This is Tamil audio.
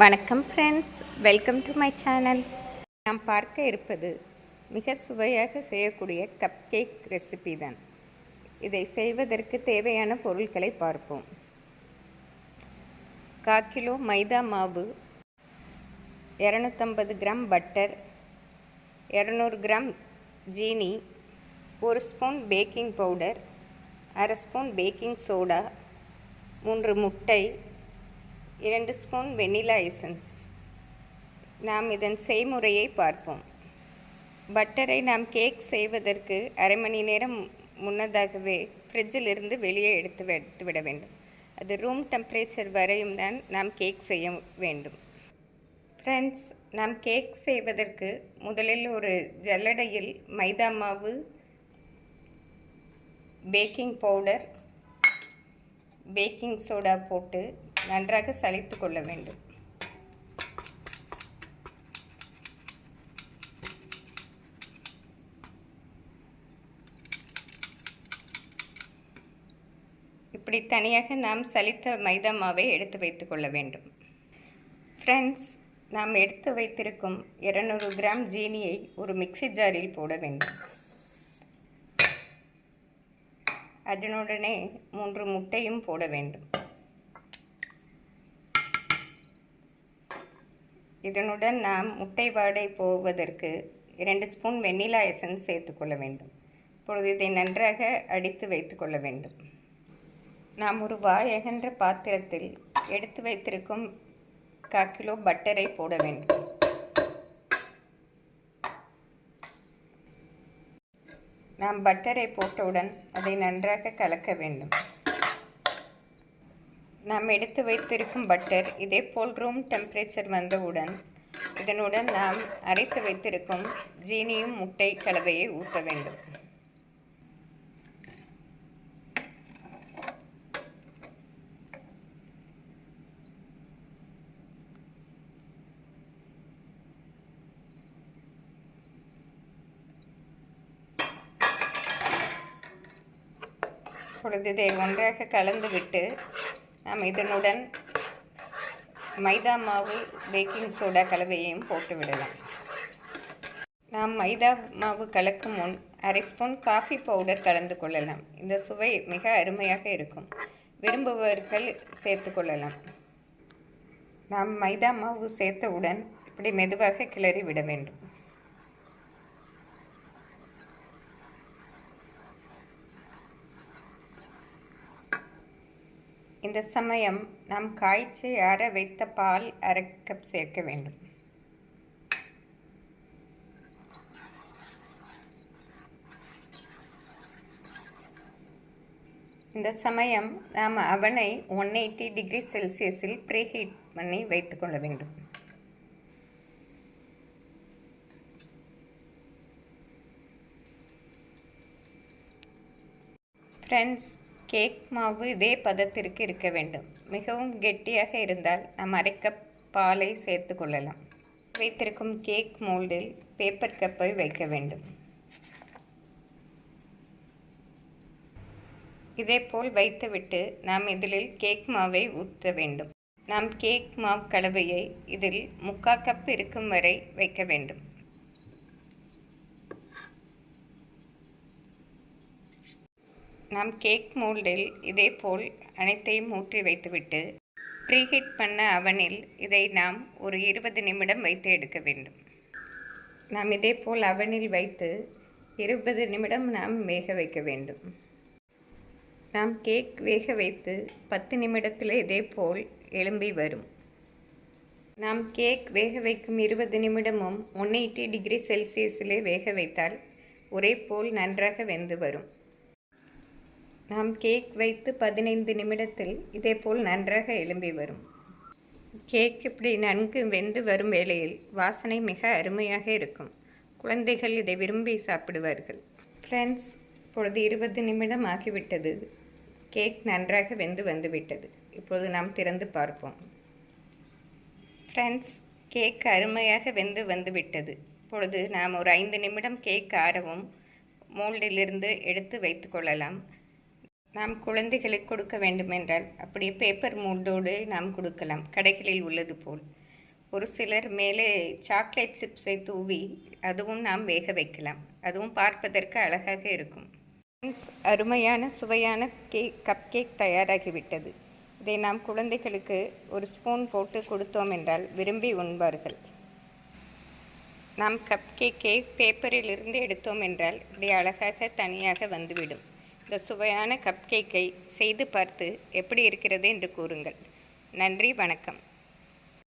வணக்கம் friends, welcome to my channel. நாம் பார்க்க இருப்பது மிக சுவையாக செய்யக்கூடிய கப் கேக் ரெசிபி தான். இதை செய்வதற்கு தேவையான பொருட்களை பார்ப்போம். 1/4 கிலோ மைதா மாவு, 250 கிராம் பட்டர், 200 கிராம் ஜீனி, 1 spoon baking powder, 1/2 spoon baking soda, 3 முட்டை, 2 ஸ்பூன் வெனிலா எசன்ஸ். நாம் இதன் செய்முறையை பார்ப்போம். பட்டரை நாம் கேக் செய்வதற்கு அரை மணி நேரம் முன்னதாகவே ஃப்ரிட்ஜில் இருந்து வெளியே எடுத்து விட வேண்டும். அது ரூம் டெம்பரேச்சர் வரையும் தான் நாம் கேக் செய்ய வேண்டும். ஃப்ரெண்ட்ஸ், நாம் கேக் செய்வதற்கு முதலில் ஒரு ஜல்லடையில் மைதா மாவு, பேக்கிங் பவுடர், பேக்கிங் சோடா போட்டு நன்றாக சலித்து கொள்ள வேண்டும். இப்படி தனியாக நாம் சலித்த மைதா மாவை எடுத்து வைத்து கொள்ள வேண்டும். ஃப்ரெண்ட்ஸ், நாம் எடுத்து வைத்திருக்கும் 200 கிராம் ஜீனியை ஒரு மிக்ஸி ஜாரில் போட வேண்டும். அதனுடனே 3 முட்டையும் போட வேண்டும். இதனுடன் நாம் முட்டை வாடை போவதற்கு 2 ஸ்பூன் வெண்ணிலா எசன்ஸ் சேர்த்துக்கொள்ள வேண்டும். இப்பொழுது இதை நன்றாக அடித்து வைத்து கொள்ள வேண்டும். நாம் ஒரு வாயகன்ற பாத்திரத்தில் எடுத்து வைத்திருக்கும் 1/4 கிலோ பட்டரை போட வேண்டும். நாம் பட்டரை போட்டவுடன் அதை நன்றாக கலக்க வேண்டும். நாம் எடுத்து வைத்திருக்கும் பட்டர் இதேபோல் ரூம் டெம்பரேச்சர் வந்தவுடன் இதனுடன் நாம் அரைத்து வைத்திருக்கும் ஜீனியும் முட்டை கலவையை ஊற்ற வேண்டும். இப்பொழுது இதை ஒன்றாக கலந்துவிட்டு நாம் இதனுடன் மைதா மாவு, பேக்கிங் சோடா கலவையையும் போட்டு விடலாம். நாம் மைதா மாவு கலக்கும் முன் 1/2 ஸ்பூன் காஃபி பவுடர் கலந்து கொள்ளலாம். இந்த சுவை மிக அருமையாக இருக்கும். விரும்புபவர்கள் சேர்த்து கொள்ளலாம். நாம் மைதா மாவு சேர்த்தவுடன் இப்படி மெதுவாக கிளறி விட வேண்டும். இந்த சமயம் நாம் காய்ச்சி ஆற வைத்த பால் 1/2 கப் சேர்க்க வேண்டும். இந்த சமயம் நாம் அவனை 180 டிகிரி செல்சியஸில் ப்ரீஹீட் பண்ணி வைத்துக்கொள்ள வேண்டும். ஃப்ரெண்ட்ஸ், கேக் மாவு இதே பதத்திற்கு இருக்க வேண்டும். மிகவும் கெட்டியாக இருந்தால் நாம் 1/2 கப் பாலை சேர்த்து கொள்ளலாம். வைத்திருக்கும் கேக் மோல்டில் பேப்பர் கப்பை வைக்க வேண்டும். இதேபோல் வைத்துவிட்டு நாம் இதில் கேக் மாவை ஊற்ற வேண்டும். நாம் கேக் மாவு கலவையை இதில் 3/4 கப் இருக்கும் வரை வைக்க வேண்டும். நாம் கேக் மோல்டில் இதேபோல் அனைத்தையும் ஊற்றி வைத்துவிட்டு ப்ரீஹீட் பண்ண அவனில் இதை நாம் ஒரு 20 நிமிடம் வைத்து எடுக்க வேண்டும். நாம் இதேபோல் அவனில் வைத்து 20 நிமிடம் நாம் வேக வைக்க வேண்டும். நாம் கேக் வேக வைத்து 10 நிமிடத்தில் இதேபோல் எழும்பி வரும். நாம் கேக் வேக வைக்கும் 20 நிமிடமும் 180 டிகிரி செல்சியஸிலே வேக வைத்தால் ஒரே போல் நன்றாக வெந்து வரும். நாம் கேக் வைத்து 15 நிமிடத்தில் இதேபோல் நன்றாக எழும்பி வரும். கேக் இப்படி நன்கு வெந்து வரும் வேளையில் வாசனை மிக அருமையாக இருக்கும். குழந்தைகள் இதை விரும்பி சாப்பிடுவார்கள். ஃப்ரெண்ட்ஸ், இப்பொழுது 20 நிமிடம் ஆகிவிட்டது. கேக் நன்றாக வெந்து வந்துவிட்டது. இப்பொழுது நாம் திறந்து பார்ப்போம். ஃப்ரெண்ட்ஸ், கேக் அருமையாக வெந்து வந்துவிட்டது. இப்பொழுது நாம் ஒரு 5 நிமிடம் கேக் ஆறவும் மோல்டிலிருந்து எடுத்து வைத்து கொள்ளலாம். நாம் குழந்தைகளுக்கு கொடுக்க வேண்டுமென்றால் அப்படியே பேப்பர் மோல்டோடு நாம் கொடுக்கலாம், கடைகளில் உள்ளது போல். ஒரு சிலர் மேலே சாக்லேட் சிப்ஸை தூவி அதுவும் நாம் வேக வைக்கலாம். அதுவும் பார்ப்பதற்கு அழகாக இருக்கும். அருமையான சுவையான கப் கேக் தயாராகிவிட்டது. இதை நாம் குழந்தைகளுக்கு ஒரு ஸ்பூன் போட்டு கொடுத்தோம் என்றால் விரும்பி உண்பார்கள். நாம் கப் கேக்கை பேப்பரில் இருந்து எடுத்தோம் என்றால் இப்படி அழகாக தனியாக வந்துவிடும். இந்த சுவையான கப் கேக்கை செய்து பார்த்து எப்படி இருக்கிறது என்று கூறுங்கள். நன்றி, வணக்கம்.